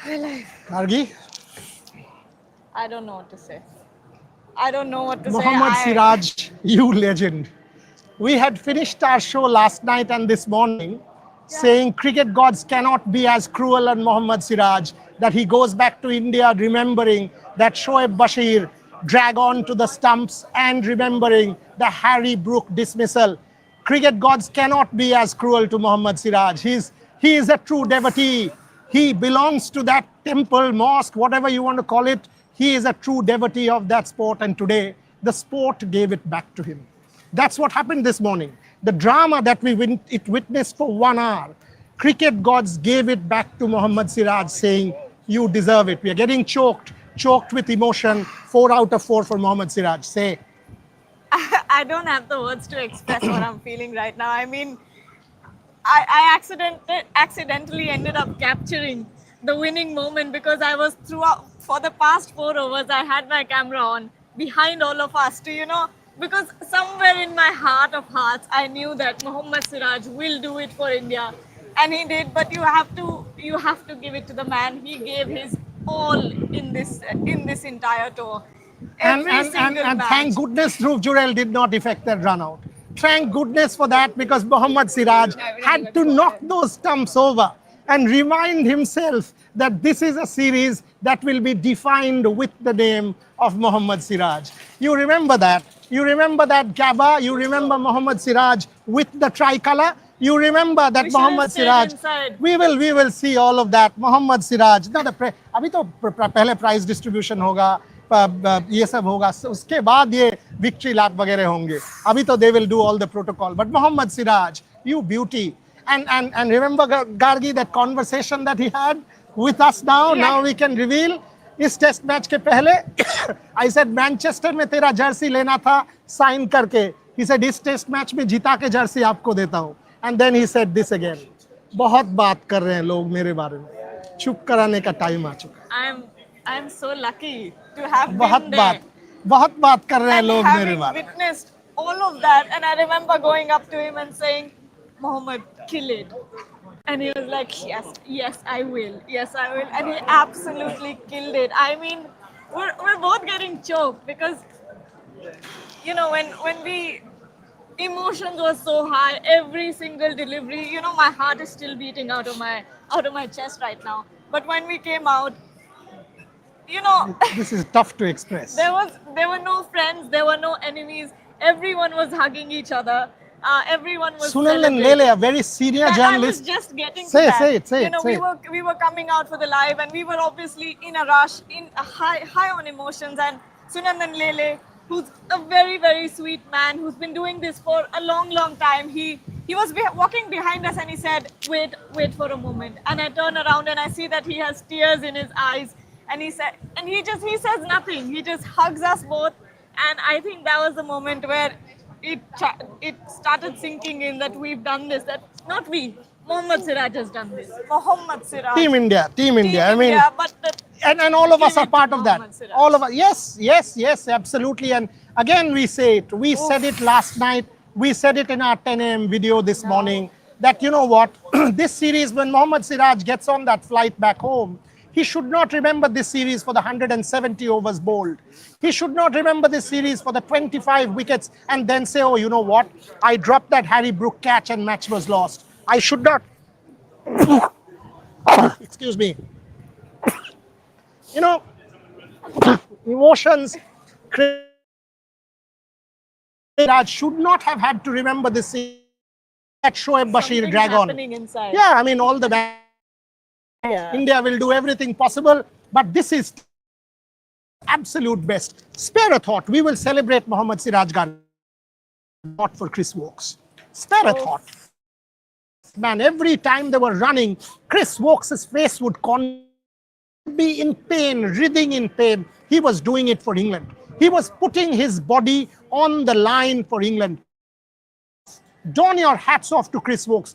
Gargi, I don't know what to say. I don't know what to say. Mohammad Siraj, you legend. We had finished our show last night and this morning saying cricket gods cannot be as cruel as Mohammad Siraj, that he goes back to India remembering that Shoaib Bashir drag on to the stumps and remembering the Harry Brook dismissal. Cricket gods cannot be as cruel to Mohammad Siraj. He is a true devotee. He belongs to that temple, mosque, whatever you want to call it. He is a true devotee of that sport, and today the sport gave it back to him. That's what happened this morning. The drama that we witnessed for 1 hour, cricket gods gave it back to Mohammad Siraj, saying, you deserve it. We are getting choked with emotion. 4 out of 4 for Mohammad Siraj. Say. I don't have the words to express what I'm feeling right now. I mean, I accidentally ended up capturing the winning moment because I was throughout for the past 4 overs. I had my camera on behind all of us to, because somewhere in my heart of hearts, I knew that Mohammad Siraj will do it for India, and he did. But you have to give it to the man. He gave his all in this entire tour. And thank goodness Dhruv Jurel did not effect that run out. Thank goodness for that, because Mohammad Siraj had to knock those stumps over and remind himself that this is a series that will be defined with the name of Mohammad Siraj. You remember that? You remember that Gabba? You remember Mohammad Siraj with the tricolour? You remember that Mohammad Siraj? We will see all of that. Mohammad Siraj. No, अभी तो पहले prize distribution होगा, ये सब होगा, उसके बाद ये victory lap वगैरह होंगे. अभी तो they will do all the protocol. But Mohammad Siraj, you beauty. And remember, Gargi, that conversation that he had with us now. Yeah. Now we can reveal. इस टेस्ट मैच के पहले I said Manchester में तेरा Jersey लेना था sign करके. He said इस test match में जीता के जर्सी आपको देता हूँ. And then he said this again. बहुत बात कर रहे हैं लोग मेरे बारे में. चुप कराने का टाइम आ चुका है. I'm so lucky to have been there. बहुत बात कर रहे हैं लोग मेरे बारे में. Witnessed all of that, and I remember going up to him and saying, Mohammad, kill it. And he was like, yes, I will. Yes, I will. And he absolutely killed it. I mean, we're both getting choked because, when we, emotions were so high, every single delivery, my heart is still beating out of my chest right now. But when we came out, this is tough to express. There were no friends, there were no enemies. Everyone was hugging each other. Everyone was Sunil and Lele, a very senior journalist. I was just getting to that. Say it. We were coming out for the live, and we were obviously in a rush, in a high on emotions. And Sunandan Lele, who's a very, very sweet man, who's been doing this for a long, long time. He was walking behind us, and he said, "Wait for a moment." And I turn around and I see that he has tears in his eyes, and he says nothing. He just hugs us both, and I think that was the moment where it started sinking in that we've done this. That not we, Mohammad Siraj has done this. Mohammad Siraj. Team India. I mean, but and all of us are part of that. Siraj. All of us. Yes, absolutely. And again, we say it. We said it last night. We said it in our 10 a.m. video this morning. That you know what, this series, when Mohammad Siraj gets on that flight back home, he should not remember this series for the 170 overs bowled. He should not remember this series for the 25 wickets and then say, oh, you know what? I dropped that Harry Brook catch and match was lost. I should not. Excuse me. Emotions. Raj should not have had to remember this series. That Shoaib Bashir drag on. Inside. Yeah, I mean, all the bad. Yeah. India will do everything possible, but this is absolute best. Spare a thought. We will celebrate Mohammad Siraj Gargi, not for Chris Wokes. Spare a thought. Man, every time they were running, Chris Wokes' face would be in pain, writhing in pain. He was doing it for England. He was putting his body on the line for England. Don your hats off to Chris Wokes.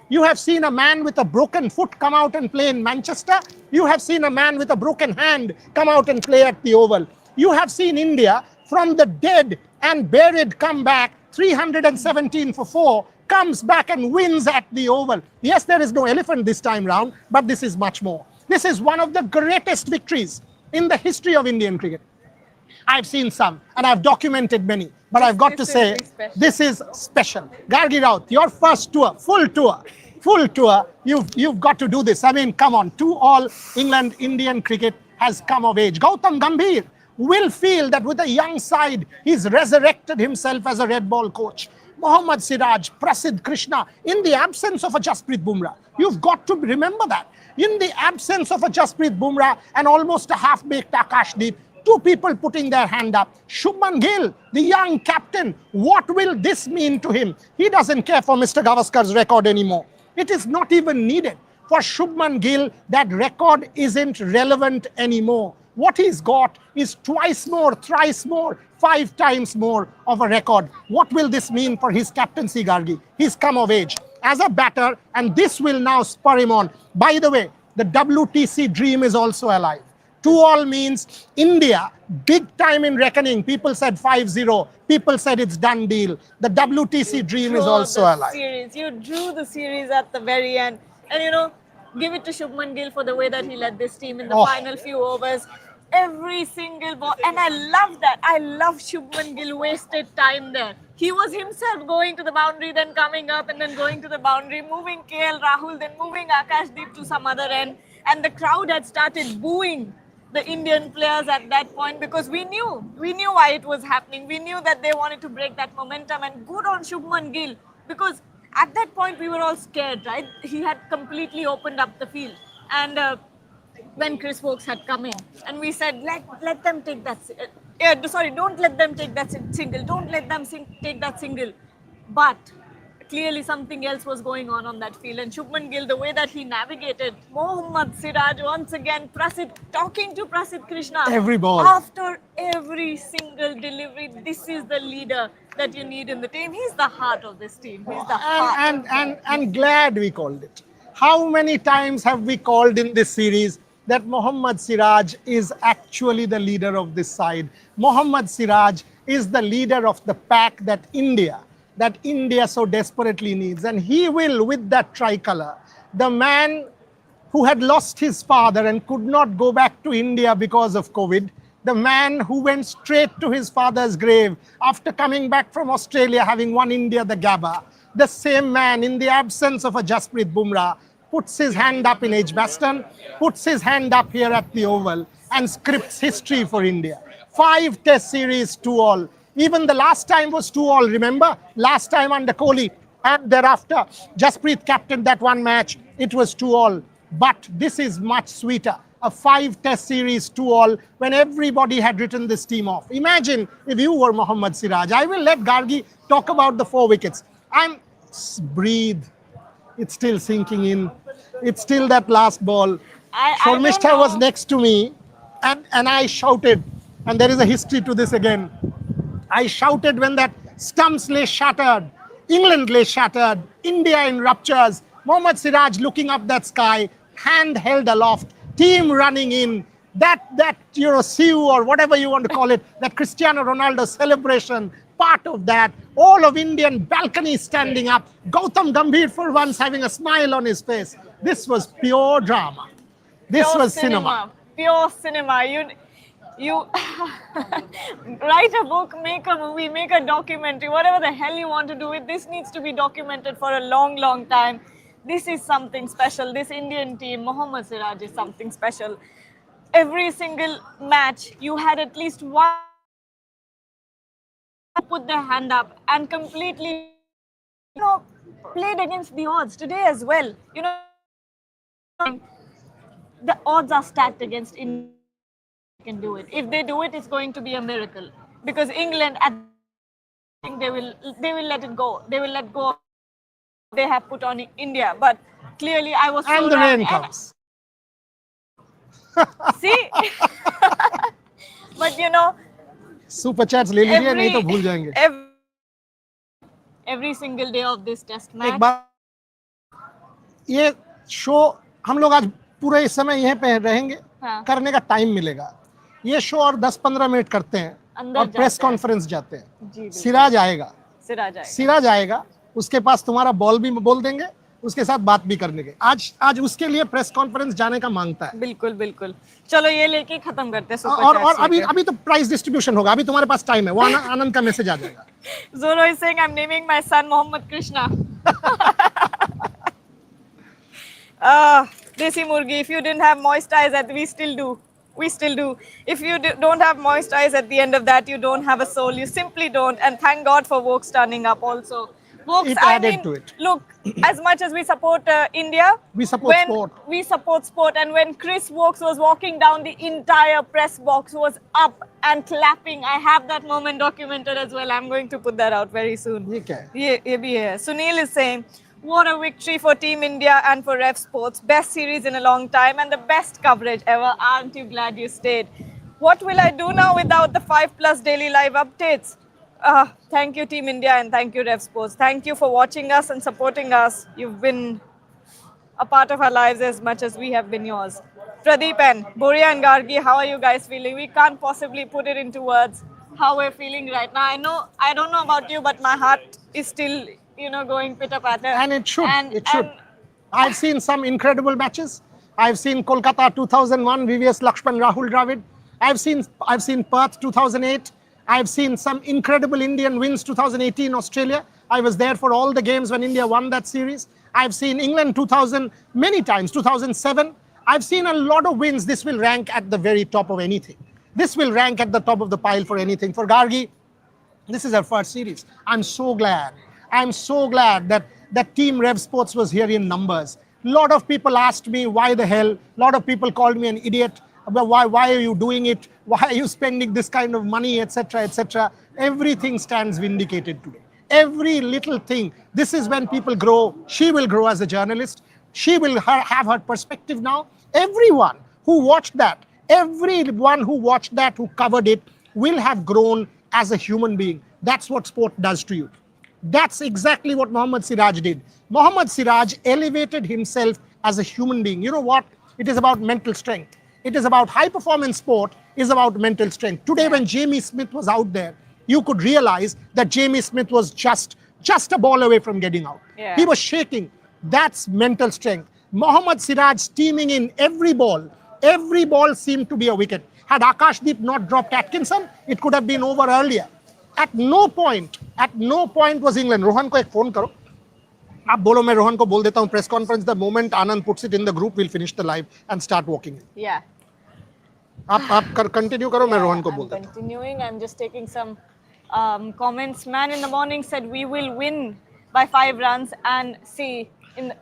You have seen a man with a broken foot come out and play in Manchester. You have seen a man with a broken hand come out and play at the Oval. You have seen India from the dead and buried come back 317 for 4 comes back and wins at the Oval. Yes, there is no elephant this time round, but this is much more. This is one of the greatest victories in the history of Indian cricket. I've seen some and I've documented many, but I've got to say, this is special. Gargi Raut, your first tour, full tour, you've got to do this. I mean, come on, 2-all England, Indian cricket has come of age. Gautam Gambhir will feel that with a young side, he's resurrected himself as a red ball coach. Mohammad Siraj, Prasidh Krishna, in the absence of a Jasprit Bumrah. You've got to remember that. In the absence of a Jasprit Bumrah and almost a half-baked Akashdeep, two people putting their hand up. Shubman Gill, the young captain, what will this mean to him? He doesn't care for Mr. Gavaskar's record anymore. It is not even needed. For Shubman Gill, that record isn't relevant anymore. What he's got is twice more, thrice more, 5 times more of a record. What will this mean for his captaincy, Gargi? He's come of age as a batter, and this will now spur him on. By the way, the WTC dream is also alive. 2-all means India, big time in reckoning. People said 5-0. People said it's done deal. The WTC dream is also alive. You drew the series at the very end. And you know, give it to Shubman Gill for the way that he led this team in the final few overs. Every single ball. And I love that. I love Shubman Gill wasted time there. He was himself going to the boundary, then coming up and then going to the boundary, moving KL Rahul, then moving Akashdeep to some other end. And the crowd had started booing the Indian players at that point because we knew why it was happening. We knew that they wanted to break that momentum, and good on Shubman Gill because at that point we were all scared, right? He had completely opened up the field, and when Chris Wokes had come in, and we said, let them take that. Don't let them take that single. Don't let them take that single. But clearly something else was going on that field. And Shubman Gill, the way that he navigated, Mohammad Siraj once again, talking to Prasidh Krishna. Every ball. After every single delivery, this is the leader that you need in the team. He's the heart of this team. He's the heart. And glad we called it. How many times have we called in this series that Mohammad Siraj is actually the leader of this side? Mohammad Siraj is the leader of the pack that India so desperately needs. And he will, with that tricolour, the man who had lost his father and could not go back to India because of COVID, the man who went straight to his father's grave after coming back from Australia, having won India the Gabba, the same man, in the absence of a Jasprit Bumrah, puts his hand up in Edgbaston, puts his hand up here at the Oval, and scripts history for India. 5 Test series, 2-all. Even the last time was 2-all, remember? Last time under Kohli, and thereafter, Jasprit captained that one match. It was 2-all. But this is much sweeter. A 5 Test series, 2-all, when everybody had written this team off. Imagine if you were Mohammad Siraj. I will let Gargi talk about the 4 wickets. Breathe. It's still sinking in. It's still that last ball. Shormishta was next to me, and I shouted. And there is a history to this again. I shouted when that stumps lay shattered, England lay shattered, India in ruptures, Mohammad Siraj looking up that sky, hand held aloft, team running in, that Siu or whatever you want to call it, that Cristiano Ronaldo celebration, part of that, all of Indian balcony standing up, Gautam Gambhir for once having a smile on his face. This was pure drama. This was cinema. Pure cinema. You write a book, make a movie, make a documentary, whatever the hell you want to do with this needs to be documented for a long, long time. This is something special. This Indian team, Mohammad Siraj, is something special. Every single match, you had at least one put their hand up and completely, played against the odds today as well. The odds are stacked against India. Can do it. If they do it, it's going to be a miracle. Because England, they will let it go. They will let go. They have put on India, but clearly I was. And the rain comes. See, but super chats ले लीजिए नहीं तो भूल जाएंगे. Every single day of this test match. एक बार ये show हम लोग आज पूरे इस समय यहीं पे रहेंगे. करने का टाइम मिलेगा. ये शो और 10-15 मिनट करते हैं और प्रेस कॉन्फ्रेंस जाते हैं. सिराज आएगा. उसके पास तुम्हारा बॉल भी बोल देंगे, उसके साथ बात भी करने के। आज उसके लिए प्रेस कॉन्फ्रेंस जाने का मांगता है। बिल्कुल बिल्कुल। चलो ये लेके खत्म करते हैं सुपर और चैट्स अभी लेके। अभी तो प्राइस डिस्ट्रीब्यूशन होगा, अभी तुम्हारे पास टाइम है, वो आनंद का मैसेज आ जाएगा। Zoro is saying I'm naming my son Mohammad Krishna. Desi Murgi, if you didn't have moist eyes, we still do. We still do. If you don't have moist eyes at the end of that, you don't have a soul. You simply don't. And thank God for Vokes turning up also. Vokes, It I added mean, to it. look, as much as we support India, We support sport. We support sport. And when Chris Vokes was walking down, the entire press box was up and clapping. I have that moment documented as well. I'm going to put that out very soon. ये क्या है? ये भी है. Sunil is saying, what a victory for Team India and for Rev Sports. Best series in a long time and the best coverage ever. Aren't you glad you stayed? What will I do now without the 5+ daily live updates? Thank you, Team India, and thank you, Rev Sports. Thank you for watching us and supporting us. You've been a part of our lives as much as we have been yours. Pradeep and Boria and Gargi, how are you guys feeling? We can't possibly put it into words how we're feeling right now. I don't know about you, but my heart is still, going pitter-patter. And it should. It should. And I've seen some incredible matches. I've seen Kolkata 2001, VVS Lakshman, Rahul Dravid. I've seen Perth 2008. I've seen some incredible Indian wins 2018 Australia. I was there for all the games when India won that series. I've seen England 2000 many times, 2007. I've seen a lot of wins. This will rank at the very top of anything. This will rank at the top of the pile for anything. For Gargi, this is our first series. I'm so glad that Team Rev Sports was here in numbers. A lot of people asked me, why the hell? A lot of people called me an idiot. Why are you doing it? Why are you spending this kind of money, etc., etc.? Everything stands vindicated today. Every little thing. This is when people grow. She will grow as a journalist. She will have her perspective now. Everyone who watched that, who covered it, will have grown as a human being. That's what sport does to you. That's exactly what Mohammad Siraj did. Mohammad Siraj elevated himself as a human being. You know what? It is about mental strength. It is about high performance sport, is about mental strength. Today, when Jamie Smith was out there, you could realize that Jamie Smith was just a ball away from getting out. Yeah. He was shaking. That's mental strength. Mohammad Siraj steaming in every ball seemed to be a wicket. Had Akashdeep not dropped Atkinson, it could have been over earlier. At no point was England. Rohan को एक phone करो. आप बोलो, मैं रोहन को बोल देता हूँ press conference. The moment Anand puts it in the group, we'll finish the live and start walking. Yeah. आप continue करो, मैं रोहन को बोल देता हूँ. Continuing, I'm just taking some comments. Man in the morning said we will win by 5 runs and see and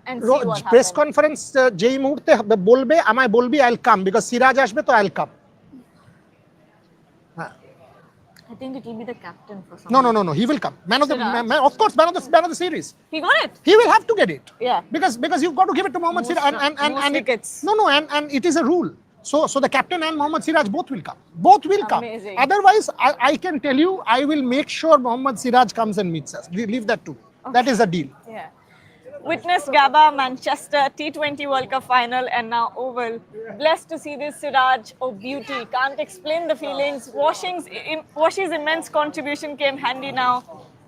see what press happens. conference যেই মুহূর্তে বলবে, আমায় বলবি, I'll come, because সিরাজ আসবে তো I'll come. I think it will be the captain for some. No. He will come. Of course, man of the series. He got it. He will have to get it. Yeah. Because you've got to give it to Mohammad Siraj. Most wickets. And it is a rule. So the captain and Mohammad Siraj both will come. Both will come. Amazing. Otherwise, I can tell you, I will make sure Mohammad Siraj comes and meets us. Leave that to me. Okay. That is a deal. Yeah. Witness Gabba, Manchester, T20 World Cup final, and now Oval. Blessed to see this Siraj. Oh, beauty. Can't explain the feelings. Washi's immense contribution came handy now.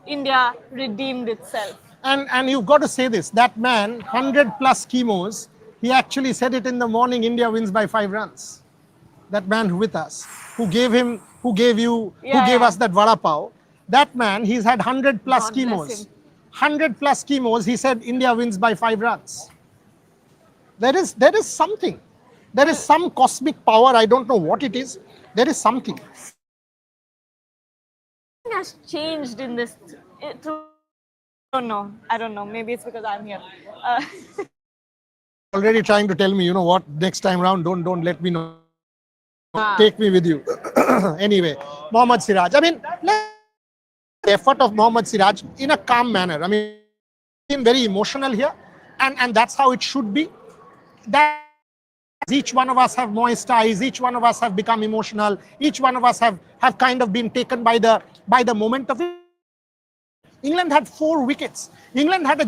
India redeemed itself. And you've got to say this. That man, 100 plus chemos, he actually said it in the morning, India wins by 5 runs. That man with us, who gave us that vada pav, that man, he's had 100 plus God bless chemos. him. 100 plus chemos, he said India wins by 5 runs. There is something. There is some cosmic power. I don't know what it is. There is something. Something has changed in this. I don't know. Maybe it's because I'm here. Already trying to tell me, you know what, next time round, don't let me know. Take me with you. Anyway, Mohammad Siraj. I mean, the effort of Mohammad Siraj in a calm manner. I mean, been very emotional here, and that's how it should be. That each one of us have moist eyes, each one of us have become emotional, each one of us have kind of been taken by the moment of it. England had 4 wickets. England had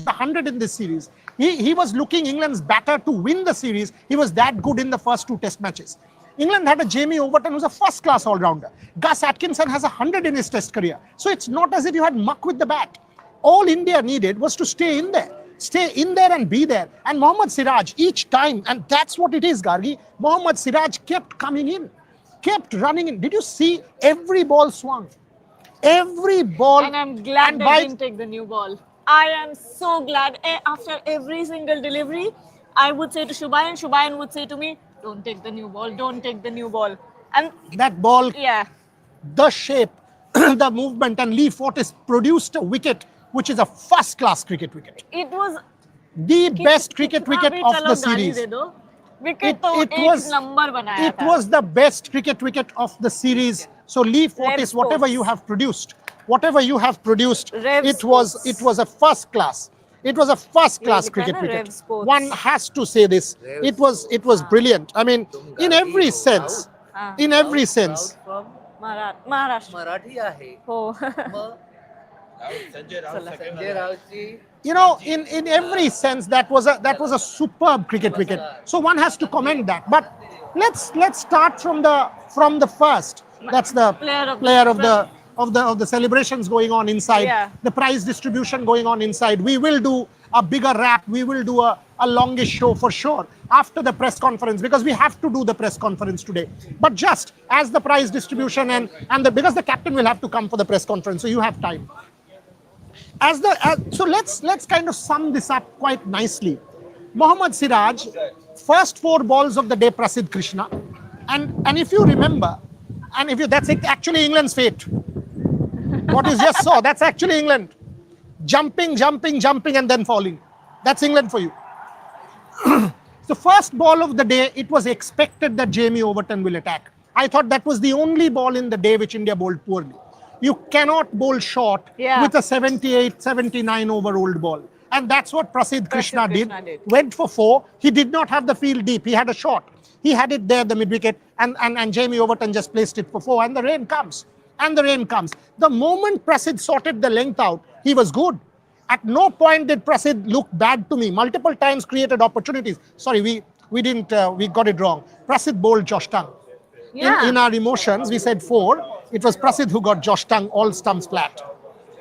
100 in this series. He was looking England's batter to win the series. He was that good in the first 2 test matches. England had a Jamie Overton who's a first-class all-rounder. Gus Atkinson has 100 in his test career. So it's not as if you had muck with the bat. All India needed was to stay in there. Stay in there and be there. And Mohammad Siraj, each time, and that's what it is, Gargi, Mohammad Siraj kept coming in, kept running in. Did you see every ball swung? Every ball. And I'm glad they didn't take the new ball. I am so glad. After every single delivery, I would say to Shubhayan, Shubhayan would say to me, don't take the new ball, don't take the new ball. And that ball, yeah, the shape, the movement, and Lee Fortis produced a wicket which is a first-class cricket wicket. it was The best cricket wicket of the series. Wicket It was the best cricket wicket of the series. So Lee Fortis, whatever you have produced, it was a first class. It was a first class cricket wicket. One has to say this. It was brilliant. I mean, in every sense. In every sense. Maharashtra. Marathi आहे Oh. Mug Sanjay राऊतची You know, in every sense, that was a superb cricket wicket. So one has to commend that. But let's start from the first. That's the player of the celebrations going on inside. Yeah. The prize distribution going on inside. We will do a bigger wrap. We will do a longish show for sure after the press conference, because we have to do the press conference today. But just as the prize distribution because the captain will have to come for the press conference, so you have time. So let's kind of sum this up quite nicely. Mohammad Siraj, first 4 balls of the day, Prasidh Krishna, and if you remember, that's actually England's fate. What you just saw, that's actually England. Jumping, and then falling. That's England for you. The first ball of the day, it was expected that Jamie Overton will attack. I thought that was the only ball in the day which India bowled poorly. You cannot bowl short with a 78, 79 over old ball. And that's what Prasidh Krishna did. Went for 4. He did not have the field deep. He had a shot. He had it there, the mid-wicket, and Jamie Overton just placed it for 4. And the rain comes. The moment Prasidh sorted the length out, he was good. At no point did Prasidh look bad to me. Multiple times created opportunities. Sorry, we didn't, we got it wrong. Prasidh bowled Josh Tongue. Yeah. In our emotions, we said 4. It was Prasidh who got Josh Tongue all stumps flat.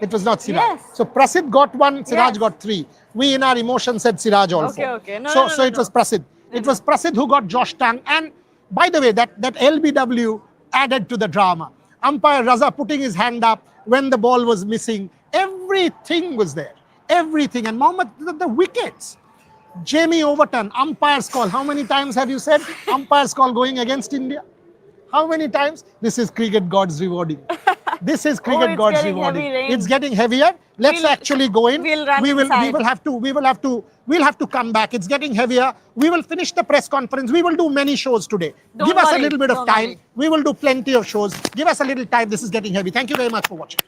It was not Siraj. Yes. So Prasidh got 1, Siraj got 3. We in our emotions said Siraj also. Okay. So it was Prasidh. It was Prasidh who got Josh Tongue. And by the way, that LBW added to the drama. Umpire Raza putting his hand up when the ball was missing. Everything was there. Everything. And Mohammad, the wickets. Jamie Overton, umpire's call. How many times have you said umpire's call going against India? How many times? This is cricket gods rewarding. This is cricket gods rewarding. It's getting heavier. Let's actually go in. We'll have to come back. It's getting heavier. We will finish the press conference. We will do many shows today. Give us a little bit of time. We will do plenty of shows. Give us a little time. This is getting heavy. Thank you very much for watching.